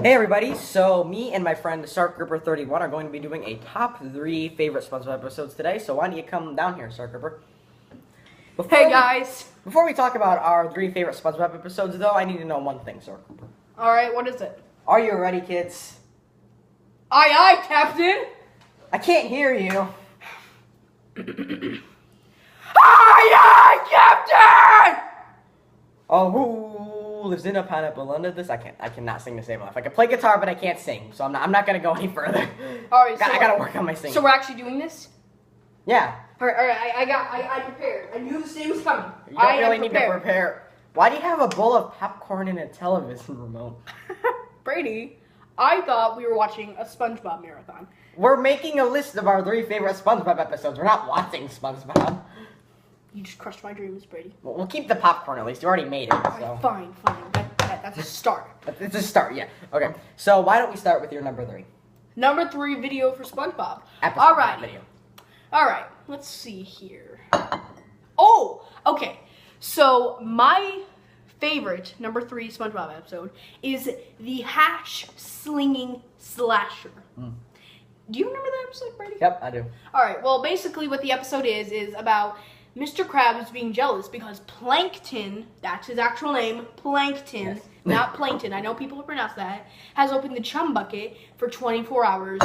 Hey everybody, so me and my friend Ripper31 are going to be doing a top 3 favorite SpongeBob episodes today, so why don't you come down here, Ripper? Hey guys! Before we talk about our 3 favorite SpongeBob episodes though, I need to know one thing, Ripper. Alright, what is it? Are you ready, kids? Aye aye, Captain! I can't hear you. Aye aye, Captain! Oh, who lives in a pineapple under this? I cannot sing the same enough. I can play guitar, but I can't sing, so I'm not gonna go any further. Alright, so I gotta work on my singing. So we're actually doing this? Yeah. Alright, I prepared. I knew this day was coming. You don't really need to prepare. Why do you have a bowl of popcorn and a television remote? Brady, I thought we were watching a SpongeBob marathon. We're making a list of our 3 favorite SpongeBob episodes. We're not watching SpongeBob. You just crushed my dreams, Brady. Well, we'll keep the popcorn at least. You already made it, so. Fine. That's a start. It's a start, yeah. Okay, so why don't we start with your number 3? Number 3 video for SpongeBob. Alright. Video. Alright, let's see here. Oh, okay. So my favorite number 3 SpongeBob episode is the hash slinging slasher. Do you remember that episode, Brady? Yep, I do. Alright, well basically what the episode is about Mr. Krabs being jealous because Plankton, that's his actual name, Plankton, yes. Not Plankton, I know people will pronounce that, has opened the chum bucket for 24 hours,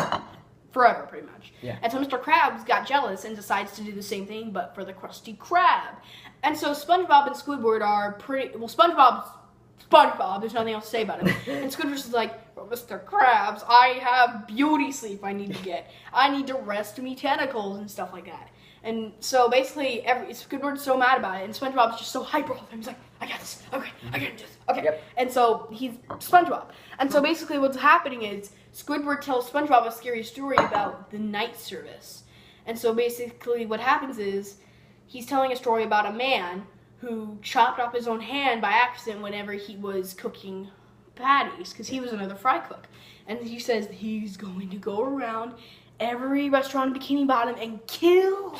forever pretty much. Yeah. And so Mr. Krabs got jealous and decides to do the same thing, but for the Krusty Krab. And so SpongeBob and Squidward are pretty, well SpongeBob, there's nothing else to say about it. And Squidward's is like, well, Mr. Krabs, I have beauty sleep I need to get. I need to rest me tentacles and stuff like that. And so basically, Squidward's so mad about it, and SpongeBob's just so hyper all the time. He's like, I got this. Okay, I got this. Okay. Yep. And so he's SpongeBob. And so basically what's happening is Squidward tells SpongeBob a scary story about the night service. And so basically what happens is he's telling a story about a man who chopped off his own hand by accident whenever he was cooking patties, because he was another fry cook. And he says he's going to go around every restaurant in Bikini Bottom and kill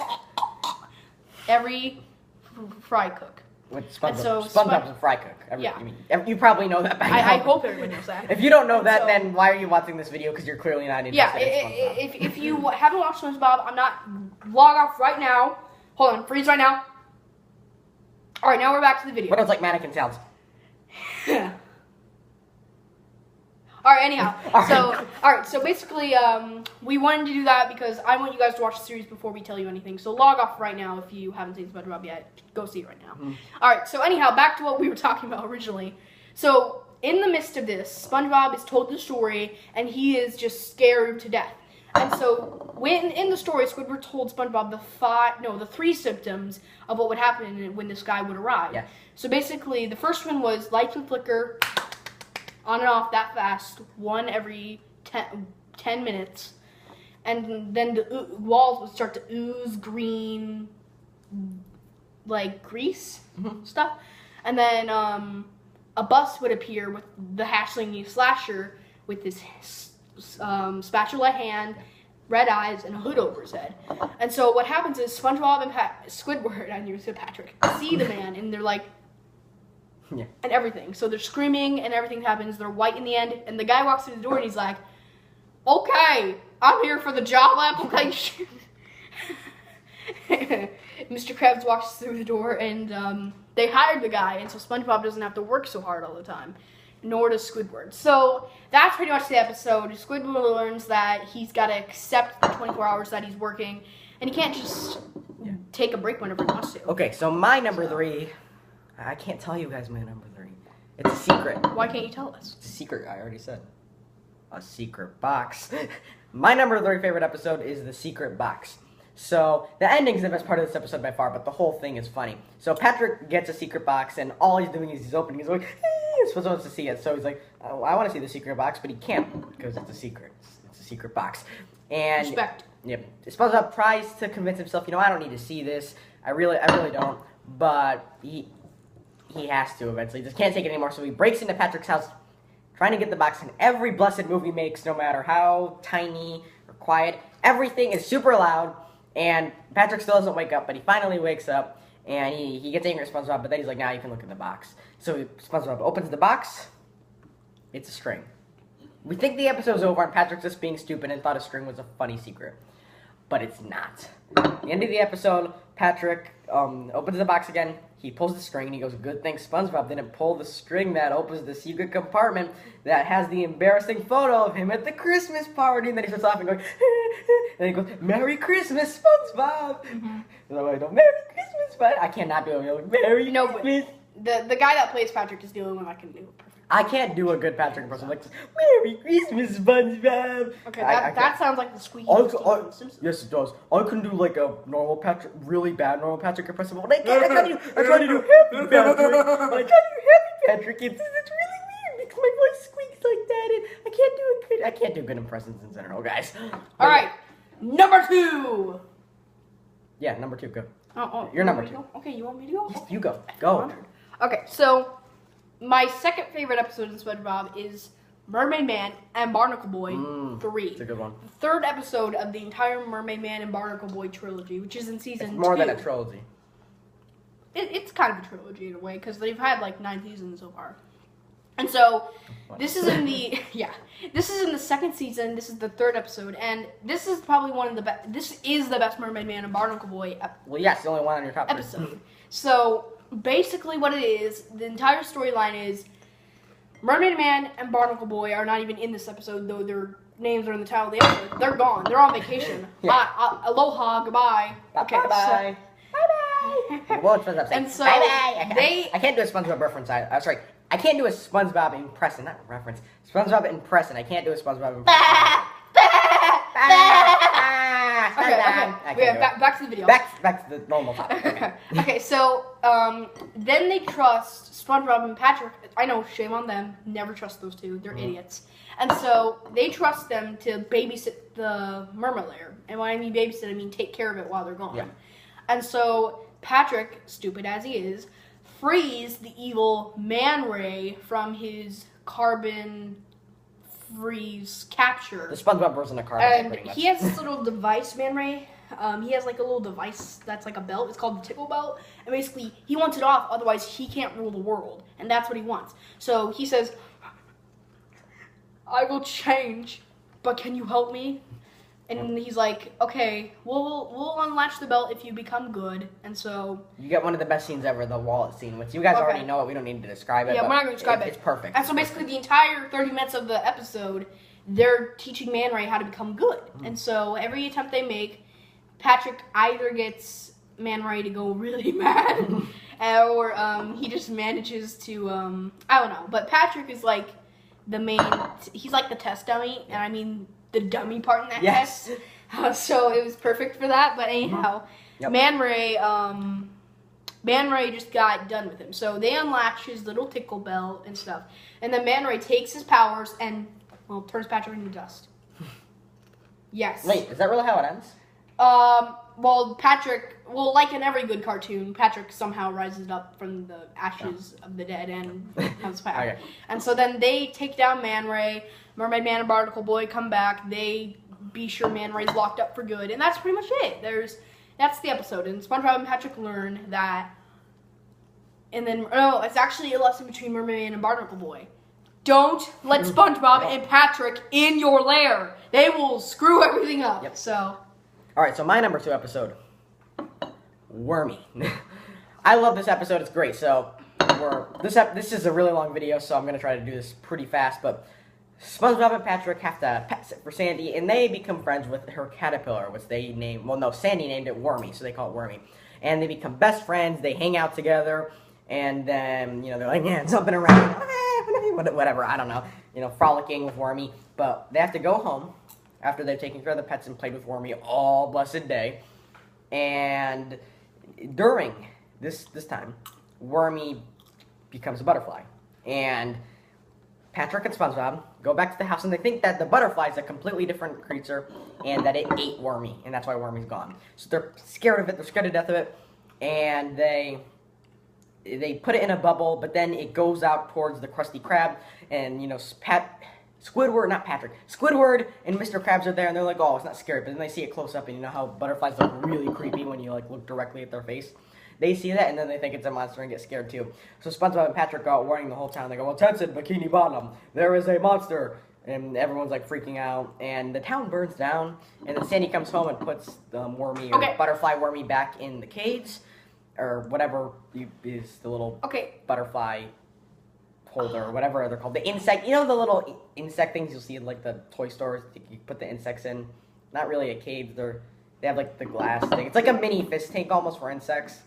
every fry cook. SpongeBob's a fry cook. Yeah. You probably know that by now. I hope everybody knows that. If you don't know that, then why are you watching this video? Because you're clearly not interested in SpongeBob. If you haven't watched SpongeBob, I'm not. Log off right now. Hold on, freeze right now. All right, now we're back to the video. What else like mannequin sounds? All right, anyhow. So basically, we wanted to do that because I want you guys to watch the series before we tell you anything. So log off right now if you haven't seen SpongeBob yet. Go see it right now. All right, so anyhow, back to what we were talking about originally. So in the midst of this, SpongeBob is told the story, and he is just scared to death. And so when in the story, Squidward told SpongeBob the 3 symptoms of what would happen when this guy would arrive. Yeah. So basically, the first one was lights would flicker on and off that fast, one every 10 minutes. And then the walls would start to ooze green, like grease stuff. And then a bus would appear with the hash-slinging slasher with this spatula hand, red eyes, and a hood over his head. And so what happens is SpongeBob and Squidward, I knew you said Patrick, see the man, and they're like, yeah. And everything. So they're screaming and everything happens. They're white in the end. And the guy walks through the door and he's like, okay, I'm here for the job application. Mr. Krabs walks through the door and they hired the guy. And so SpongeBob doesn't have to work so hard all the time. Nor does Squidward. So that's pretty much the episode. Squidward learns that he's got to accept the 24 hours that he's working. And he can't just take a break whenever he wants to. Okay, so my number 3... I can't tell you guys my number 3. It's a secret. Why can't you tell us? It's a secret, I already said. A secret box. My number 3 favorite episode is the secret box. So, the ending's the best part of this episode by far, but the whole thing is funny. So, Patrick gets a secret box, and all he's doing is he's opening, he's like, he's supposed to see it. So, he's like, oh, I want to see the secret box, but he can't, because it's a secret. It's a secret box. And respect. Yep. SpongeBob tries to convince himself, I don't need to see this. I really don't. But he has to eventually. He just can't take it anymore, so he breaks into Patrick's house trying to get the box, and every blessed move he makes, no matter how tiny or quiet, everything is super loud, and Patrick still doesn't wake up, but he finally wakes up, and he gets angry at SpongeBob, but then he's like, now you can look in the box. So SpongeBob opens the box, it's a string. We think the episode's over and Patrick's just being stupid and thought a string was a funny secret. But it's not. At the end of the episode, Patrick opens the box again. He pulls the string and he goes, good thing SpongeBob didn't pull the string that opens the secret compartment that has the embarrassing photo of him at the Christmas party. And then he starts laughing going, and he goes, Merry Christmas, SpongeBob. Mm-hmm. And I'm like, no, Merry Christmas, but I cannot do it. Like, Merry Christmas. The guy that plays Patrick is the only one that can do it perfect. I can't do a good Patrick impression. Like, Merry Christmas, SpongeBob. Okay, that sounds like the squeaky. Yes, it does. I can do like a normal Patrick, really bad normal Patrick impression, but I try to do Happy Patrick. But I try to do Happy Patrick. It's really weird because my voice squeaks like that, and I can't do good impressions in general, guys. All right, number 2. Yeah, number 2. Go. Oh, you're number 2. Okay, you want me to go? Yes, you go. Go. Okay, so my second favorite episode in SpongeBob is Mermaid Man and Barnacle Boy 3. It's a good one. The third episode of the entire Mermaid Man and Barnacle Boy trilogy, which is in season 2. It's more than a trilogy. It's kind of a trilogy in a way, because they've had like 9 seasons so far. And so, this is in the, this is in the second season, this is the third episode, and this is probably one of the best, this is the best Mermaid Man and Barnacle Boy Well, yes, the only one on your top episode. So, basically what it is, the entire storyline is, Mermaid Man and Barnacle Boy are not even in this episode, though their names are in the title of the episode. They're gone. They're on vacation. Aloha, goodbye. Okay, bye-bye. Bye-bye. Well, it's SpongeBob saying, and so bye-bye. I can't do a SpongeBob reference. Sorry. I can't do a SpongeBob impression, not reference. SpongeBob impression. I can't do a SpongeBob impression. Okay, back to the video. Back to the normal topic. Okay, so then they trust SpongeBob and Patrick. I know, shame on them. Never trust those two. They're idiots. And so they trust them to babysit the Mermaid Lair. And when I mean babysit, I mean take care of it while they're gone. Yeah. And so Patrick, stupid as he is, frees the evil Man Ray from his carbon freeze capture. The SpongeBob version of carbon. And he has this little device, Man Ray. He has like a little device that's like a belt. It's called the tickle belt. And basically, he wants it off, otherwise he can't rule the world. And that's what he wants. So he says, I will change, but can you help me? And he's like, okay, we'll unlatch the belt if you become good. And so you get one of the best scenes ever, the wallet scene, which you guys already know it. We don't need to describe it. Yeah, we're not going to describe it. It's perfect. And so basically the entire 30 minutes of the episode, they're teaching Man Ray how to become good. And so every attempt they make, Patrick either gets Man Ray to go really mad, or he just manages to, I don't know. But Patrick is like the main, he's like the test dummy, and I mean the dummy part in that test. So it was perfect for that. But anyhow, Man Ray just got done with him. So they unlatch his little tickle bell and stuff. And then Man Ray takes his powers and, well, turns Patrick into dust. Yes. Wait, is that really how it ends? Well, Patrick, like in every good cartoon, Patrick somehow rises up from the ashes of the dead and becomes power. Okay. And so then they take down Man Ray, Mermaid Man and Barnacle Boy come back, they be sure Man Ray's locked up for good, and that's pretty much it. That's the episode, and SpongeBob and Patrick learn that, and then, it's actually a lesson between Mermaid Man and Barnacle Boy. Don't let SpongeBob and Patrick in your lair. They will screw everything up. Yep. So. All right, so my number 2 episode, Wormy. I love this episode. It's great. So this is a really long video, so I'm gonna try to do this pretty fast. But SpongeBob and Patrick have to pass it for Sandy, and they become friends with her caterpillar, which they named. Well, no, Sandy named it Wormy, so they call it Wormy. And they become best friends. They hang out together, and then they're like jumping around, whatever. I don't know, frolicking with Wormy. But they have to go home after they've taken care of the pets and played with Wormy all blessed day. And during this time, Wormy becomes a butterfly. And Patrick and SpongeBob go back to the house, and they think that the butterfly is a completely different creature and that it ate Wormy, and that's why Wormy's gone. So they're scared of it. They're scared to death of it. And they put it in a bubble, but then it goes out towards the Krusty Krab, and, Squidward and Mr. Krabs are there, and they're like, oh, it's not scary. But then they see it close up, and you know how butterflies look really creepy when you, look directly at their face? They see that, and then they think it's a monster and get scared, too. So SpongeBob and Patrick go out warning the whole town. They go, well, attention, Bikini Bottom. There is a monster. and everyone's like freaking out, and the town burns down, and then Sandy comes home and puts the wormy or butterfly wormy back in the cage, or whatever is the little butterfly holder, or whatever they're called. The insect, the little insect things you'll see in like the toy stores. You put the insects in. Not really a cage. They have like the glass thing. It's like a mini fish tank almost for insects.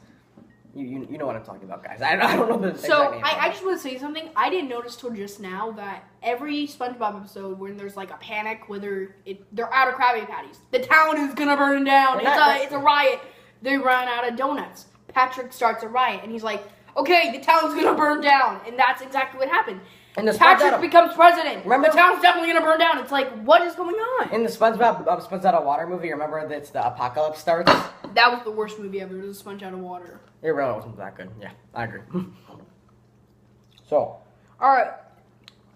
You know what I'm talking about, guys. I don't know the exact name. I just want to say something. I didn't notice till just now that every SpongeBob episode when there's like a panic, whether they're out of Krabby Patties, the town is gonna burn down. It's a riot. They run out of donuts. Patrick starts a riot, and he's like, "Okay, the town's gonna burn down," and that's exactly what happened. And Patrick becomes president. Remember, the town's definitely gonna burn down. It's like, what is going on? In the SpongeBob Sponge Out of Water movie, remember that the apocalypse starts? That was the worst movie ever. It was Sponge Out of Water. It really wasn't that good. Yeah, I agree. So. All right.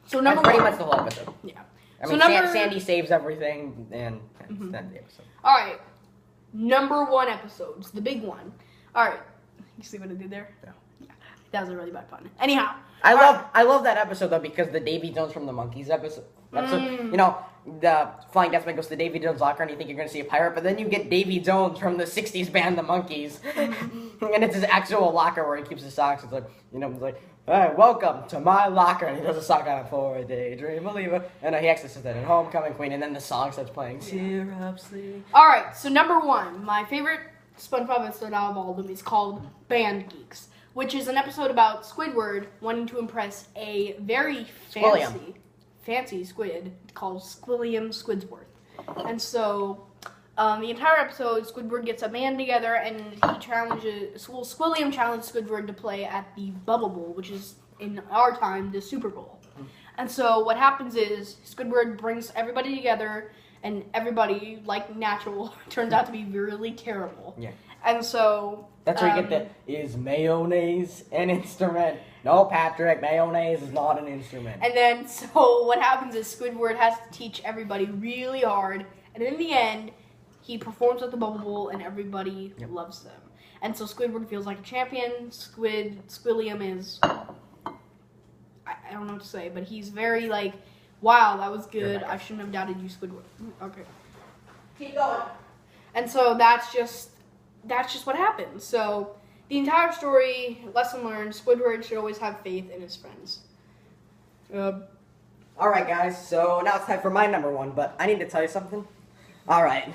So number that's pretty much the whole episode. Yeah. I mean, Sandy saves everything, and that's the episode. All right. Number 1 episodes, the big one. All right. You see what I did there? Yeah. That was a really bad pun. Anyhow. I love that episode though because the Davy Jones from the Monkeys episode. The Flying Dutchman goes to Davy Jones' locker and you think you're going to see a pirate, but then you get Davy Jones from the 60s band The Monkeys. And it's his actual locker where he keeps his socks. It's like, he's like, "Hey, welcome to my locker." And he does a sock on it for a daydream believer. And he actually says that in Homecoming Queen. And then the song starts playing. Syrup sleep. All right, so number 1, my favorite SpongeBob episode out of all of them is called Band Geeks, which is an episode about Squidward wanting to impress a very fancy squid called Squilliam Squidsworth. And so, the entire episode, Squidward gets a band together and Squilliam challenged Squidward to play at the Bubble Bowl, which is, in our time, the Super Bowl. And so, what happens is, Squidward brings everybody together, and everybody, like natural, turns out to be really terrible. Yeah. And so... That's where you get is mayonnaise an instrument? No, Patrick, mayonnaise is not an instrument. And then, so what happens is Squidward has to teach everybody really hard, and in the end, he performs at the Bubble Bowl, and everybody loves them. And so Squidward feels like a champion. Squilliam is, I don't know what to say, but he's very like, wow, that was good. I shouldn't have doubted you, Squidward. Okay. Keep going. And so that's just what happens. So the entire story, lesson learned, Squidward should always have faith in his friends. Alright guys, so now it's time for my number 1, but I need to tell you something. Alright.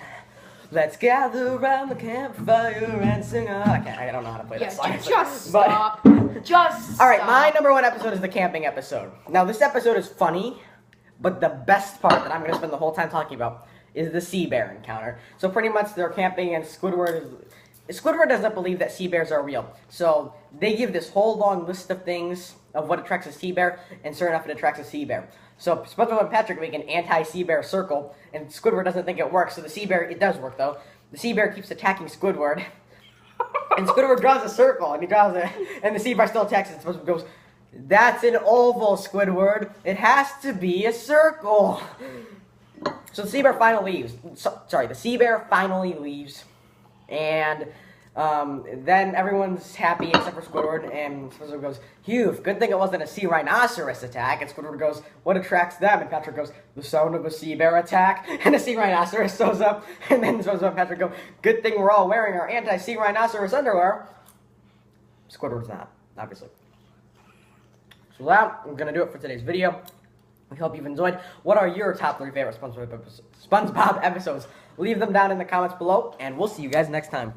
Let's gather around the campfire and sing I don't know how to play that song. Just stop. Alright, my number 1 episode is the camping episode. Now this episode is funny, but the best part that I'm going to spend the whole time talking about is the sea bear encounter. So pretty much they're camping and Squidward doesn't believe that sea bears are real. So they give this whole long list of things of what attracts a sea bear, and sure enough it attracts a sea bear. So SpongeBob and Patrick make an anti-sea bear circle, and Squidward doesn't think it works. So the sea bear, it does work though. The sea bear keeps attacking Squidward, and Squidward draws a circle, and he draws it, and the sea bear still attacks it. And SpongeBob goes, "That's an oval, Squidward. It has to be a circle." So the sea bear finally leaves. The sea bear finally leaves, and then everyone's happy except for Squidward, and SpongeBob goes, "Phew, good thing it wasn't a sea rhinoceros attack." And Squidward goes, "What attracts them?" And Patrick goes, "The sound of a sea bear attack." And a sea rhinoceros shows up, and then SpongeBob and Patrick go, "Good thing we're all wearing our anti-sea rhinoceros underwear." Squidward's not, obviously. So that, I'm gonna do it for today's video. We hope you've enjoyed. What are your top 3 favorite SpongeBob episodes? Leave them down in the comments below, and we'll see you guys next time.